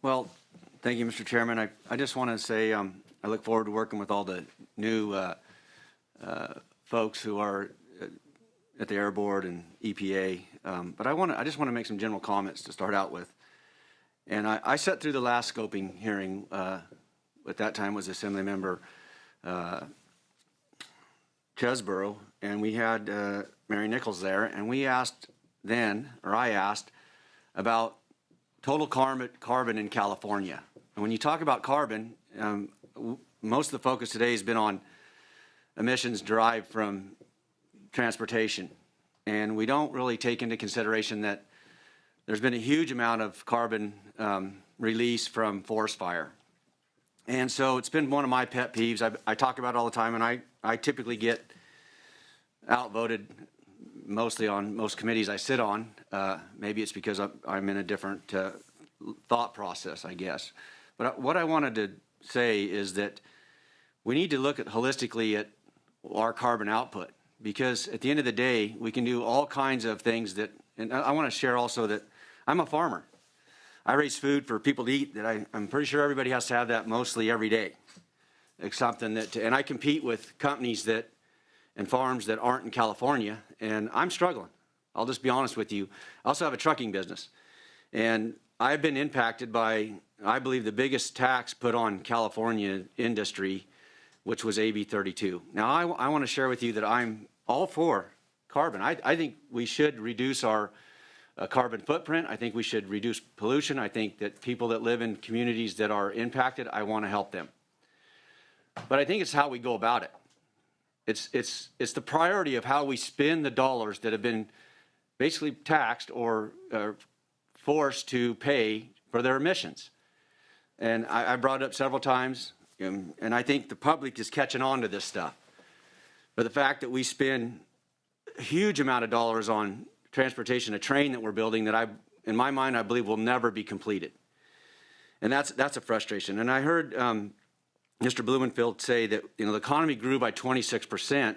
Well, thank you, Mr. Chairman. I just want to say I look forward to working with all the new folks who are at the Air Board and EPA. But I just want to make some general comments to start out with. And I sat through the last scoping hearing. At that time was Assembly Member Chesborough, and we had Mary Nichols there, and we asked then, or I asked, about total carbon in California. And when you talk about carbon, most of the focus today has been on emissions derived from transportation. And we don't really take into consideration that there's been a huge amount of carbon release from forest fire. And so it's been one of my pet peeves. I talk about it all the time, and I typically get outvoted mostly on most committees I sit on. Maybe it's because I'm in a different thought process, I guess. But what I wanted to say is that we need to look at holistically at our carbon output, because at the end of the day, we can do all kinds of things that, and I want to share also that I'm a farmer. I raise food for people to eat that I'm pretty sure everybody has to have that mostly every day. It's something that, and I compete with companies that, and farms that aren't in California, and I'm struggling. I'll just be honest with you. I also have a trucking business, and I've been impacted by, I believe, the biggest tax put on California industry, which was AB 32. Now, I want to share with you that I'm all for carbon. I think we should reduce our carbon footprint. I think we should reduce pollution. I think that people that live in communities that are impacted, I want to help them. But I think it's how we go about it. It's the priority of how we spend the dollars that have been basically taxed or forced to pay for their emissions. And I brought it up several times, and I think the public is catching on to this stuff. But the fact that we spend a huge amount of dollars on transportation, a train that we're building that in my mind, I believe will never be completed. And that's a frustration. And I heard Mr. Blumenfield say that the economy grew by 26%,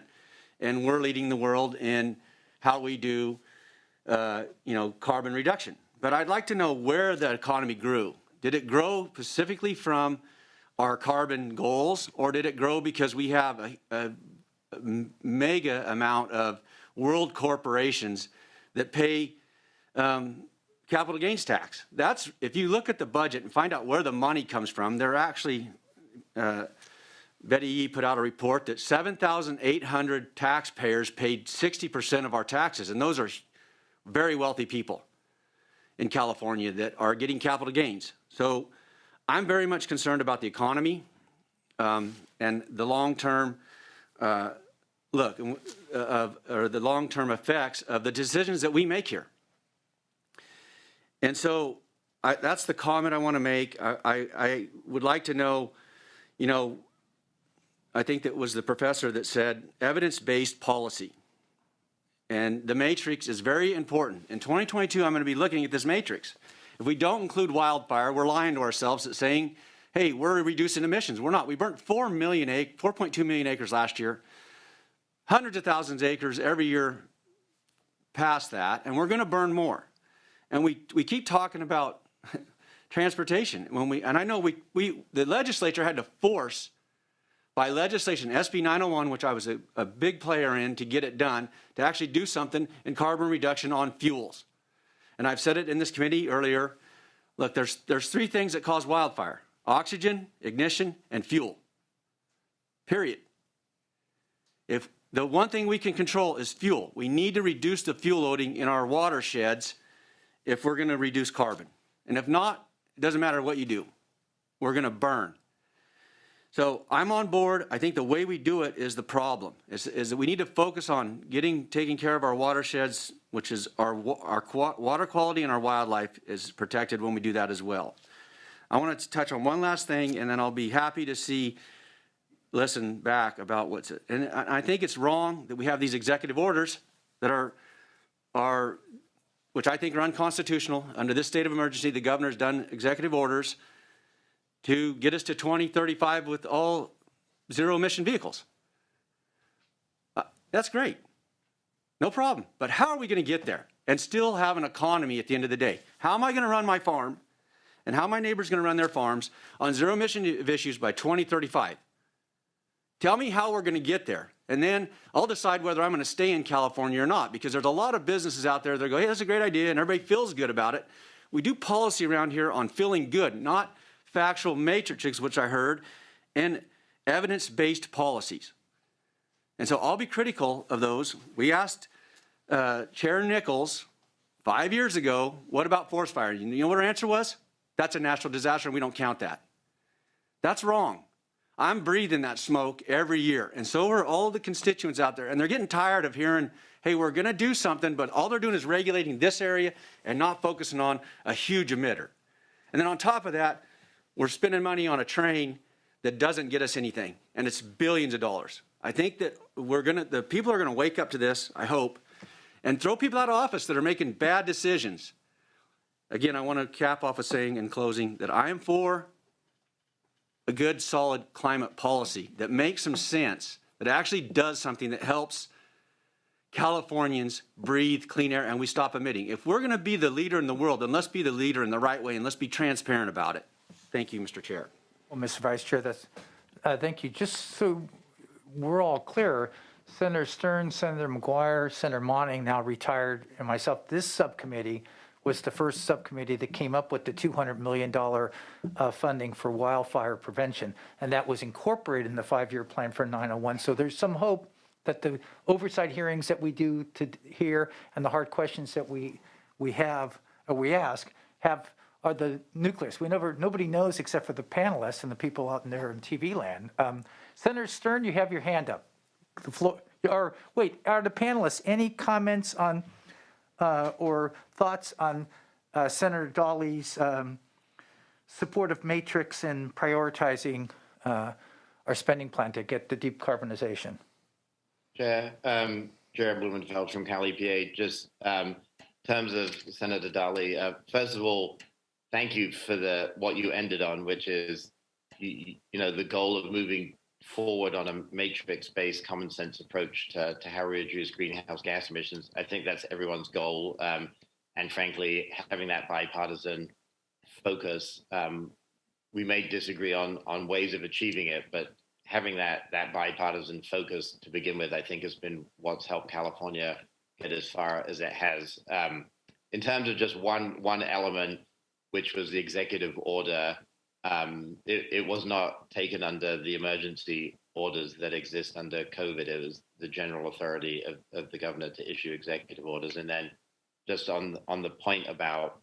and we're leading the world in how we do carbon reduction. But I'd like to know where the economy grew. Did it grow specifically from our carbon goals, or did it grow because we have a mega amount of world corporations that pay capital gains tax? That's, if you look at the budget and find out where the money comes from, they're actually Betty E. put out a report that 7,800 taxpayers paid 60% of our taxes, and those are very wealthy people in California that are getting capital gains. So I'm very much concerned about the economy and the long-term or the long-term effects of the decisions that we make here. And so that's the comment I want to make. I would like to know, I think that was the professor that said evidence-based policy. And the matrix is very important. In 2022, I'm going to be looking at this matrix. If we don't include wildfire, we're lying to ourselves at saying, hey, we're reducing emissions. We're not. We burnt 4.2 million acres last year, hundreds of thousands of acres every year past that, and we're going to burn more. And we keep talking about transportation. And I know the legislature had to force, by legislation, SB 901, which I was a big player in to get it done, to actually do something in carbon reduction on fuels. And I've said it in this committee earlier. Look, there's three things that cause wildfire: oxygen, ignition, and fuel. Period. If the one thing we can control is fuel, we need to reduce the fuel loading in our watersheds if we're going to reduce carbon. And if not, it doesn't matter what you do. We're going to burn. So I'm on board. I think the way we do it is the problem, is that we need to focus on taking care of our watersheds, which is our water quality, and our wildlife is protected when we do that as well. I want to touch on one last thing, and then I'll be happy to listen back about what's it. And I think it's wrong that we have these executive orders that are which I think are unconstitutional. Under this state of emergency, the governor's done executive orders to get us to 2035 with all zero-emission vehicles. That's great. No problem. But how are we going to get there and still have an economy at the end of the day? How am I going to run my farm and how my neighbor's going to run their farms on zero emission issues by 2035. Tell me how we're going to get there. And then I'll decide whether I'm going to stay in California or not, because there's a lot of businesses out there that go, hey, that's a great idea, and everybody feels good about it. We do policy around here on feeling good, not factual matrices, which I heard, and evidence-based policies. And so I'll be critical of those. We asked Chair Nichols 5 years ago, what about forest fire? You know what her answer was? That's a natural disaster, and we don't count that. That's wrong. I'm breathing that smoke every year, and so are all the constituents out there, and they're getting tired of hearing, hey, we're going to do something, but all they're doing is regulating this area and not focusing on a huge emitter. And then on top of that, we're spending money on a train that doesn't get us anything, and it's billions of dollars. I think that the people are going to wake up to this, I hope, and throw people out of office that are making bad decisions. Again, I want to cap off with saying in closing that I am for a good, solid climate policy that makes some sense, that actually does something that helps Californians breathe clean air and we stop emitting. If we're going to be the leader in the world, then let's be the leader in the right way and let's be transparent about it. Thank you, Mr. Chair. Well, Mr. Vice Chair, thank you. Just so we're all clear, Senator Stern, Senator McGuire, Senator Monning, now retired, and myself, this subcommittee was the first subcommittee that came up with the $200 million funding for wildfire prevention, and that was incorporated in the 5-year plan for 901. So there's some hope that the oversight hearings that we do to here and the hard questions that we ask are the nucleus. Nobody knows except for the panelists and the people out in there in TV land. Senator Stern, you have your hand up. The floor. Are the panelists any comments on or thoughts on Senator Dahle's supportive matrix in prioritizing our spending plan to get the decarbonization? Chair, Jared Blumenfeld from Cal EPA. Just in terms of Senator Dahle, first of all, thank you for what you ended on, which is the goal of moving forward on a matrix-based common sense approach to how we reduce greenhouse gas emissions. I think that's everyone's goal. And frankly, having that bipartisan focus, we may disagree on ways of achieving it, but having that bipartisan focus to begin with, I think has been what's helped California get as far as it has. In terms of just one element, which was the executive order, it was not taken under the emergency orders that exist under COVID. It was the general authority of the governor to issue executive orders. And then just on the point about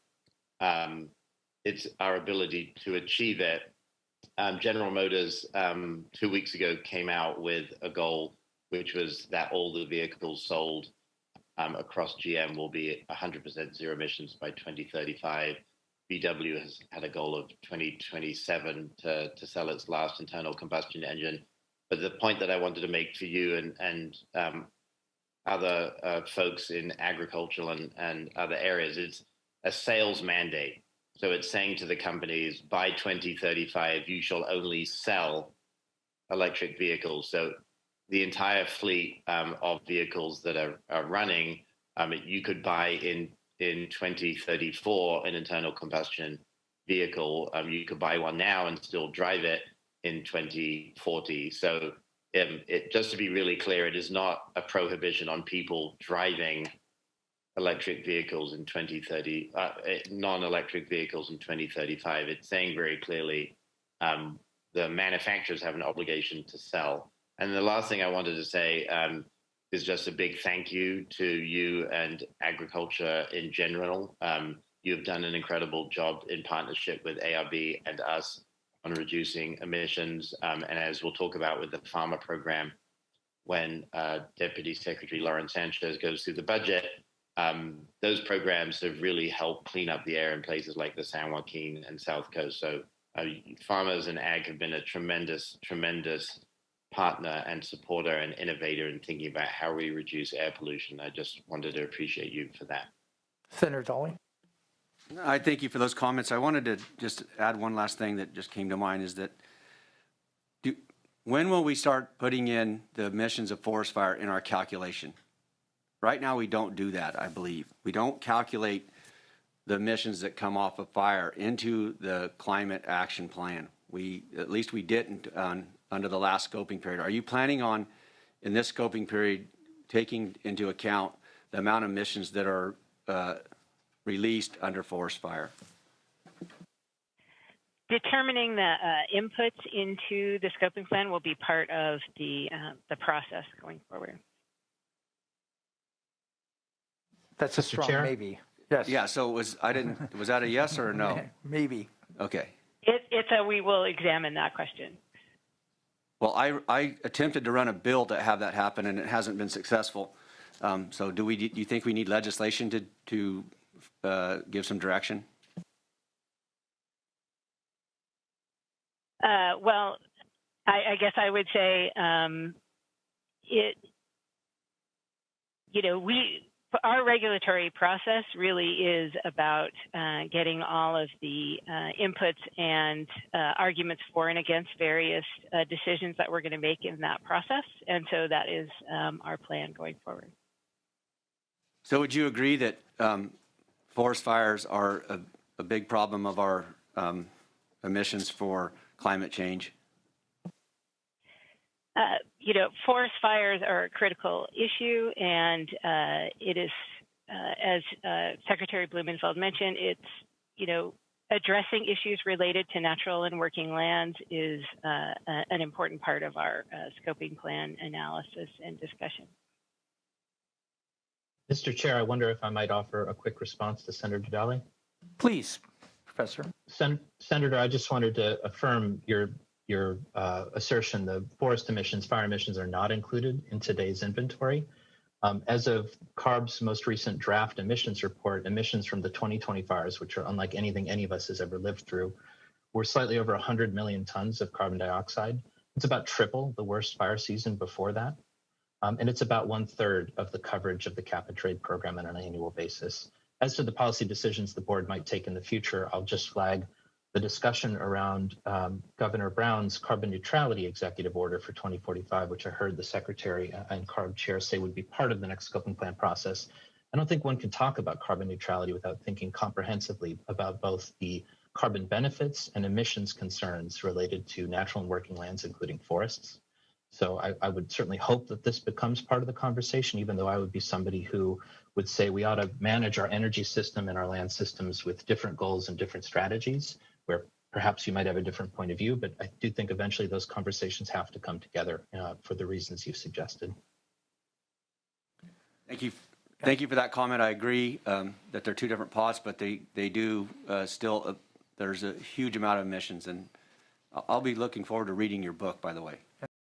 it's our ability to achieve it, General Motors 2 weeks ago came out with a goal, which was that all the vehicles sold across GM will be 100% zero emissions by 2035. VW has had a goal of 2027 to sell its last internal combustion engine. But the point that I wanted to make to you and other folks in agriculture and other areas, it's a sales mandate. So it's saying to the companies, by 2035, you shall only sell electric vehicles. So the entire fleet of vehicles that are running, you could buy in 2034 an internal combustion vehicle. You could buy one now and still drive it in 2040. So just to be really clear, it is not a prohibition on people driving electric vehicles in 2030, non-electric vehicles in 2035. It's saying very clearly the manufacturers have an obligation to sell. And the last thing I wanted to say is just a big thank you to you and agriculture in general. You've done an incredible job in partnership with ARB and us on reducing emissions. And as we'll talk about with the farmer program, when Deputy Secretary Lauren Sanchez goes through the budget, those programs have really helped clean up the air in places like the San Joaquin and South Coast. So farmers and ag have been a tremendous, tremendous partner and supporter and innovator in thinking about how we reduce air pollution. I just wanted to appreciate you for that. Senator Dahle. I thank you for those comments. I wanted to just add one last thing that just came to mind is that when will we start putting in the emissions of forest fire in our calculation? Right now, we don't do that, I believe. We don't calculate the emissions that come off of fire into the climate action plan. At least we didn't under the last scoping period. Are you planning on, in this scoping period, taking into account the amount of emissions that are released under forest fire? Determining the inputs into the scoping plan will be part of the process going forward. That's a Mr. strong Chair? maybe. Yes. Yeah, so was that a yes or a no? Maybe. Okay. We will examine that question. Well, I attempted to run a bill to have that happen, and it hasn't been successful. So do you think we need legislation to give some direction? Well, I guess I would say our regulatory process really is about getting all of the inputs and arguments for and against various decisions that we're going to make in that process. And so that is our plan going forward. So would you agree that forest fires are a big problem of our emissions for climate change? Forest fires are a critical issue, and it is, as Secretary Blumenfeld mentioned, it's, addressing issues related to natural and working lands is an important part of our scoping plan analysis and discussion. Mr. Chair, I wonder if I might offer a quick response to Senator Dahle. Please, Professor. Senator, I just wanted to affirm your assertion that forest emissions, fire emissions are not included in today's inventory. As of CARB's most recent draft emissions report, emissions from the 2020 fires, which are unlike anything any of us has ever lived through, were slightly over 100 million tons of carbon dioxide. It's about triple the worst fire season before that. And it's about 1/3 of the coverage of the cap and trade program on an annual basis. As to the policy decisions the board might take in the future, I'll just flag the discussion around Governor Brown's carbon neutrality executive order for 2045, which I heard the Secretary and CARB chair say would be part of the next scoping plan process. I don't think one can talk about carbon neutrality without thinking comprehensively about both the carbon benefits and emissions concerns related to natural and working lands, including forests. So I would certainly hope that this becomes part of the conversation, even though I would be somebody who would say we ought to manage our energy system and our land systems with different goals and different strategies, where perhaps you might have a different point of view, but I do think eventually those conversations have to come together for the reasons you've suggested. Thank you. Thank you for that comment. I agree that they're two different pots, but they do still, there's a huge amount of emissions, and I'll be looking forward to reading your book, by the way.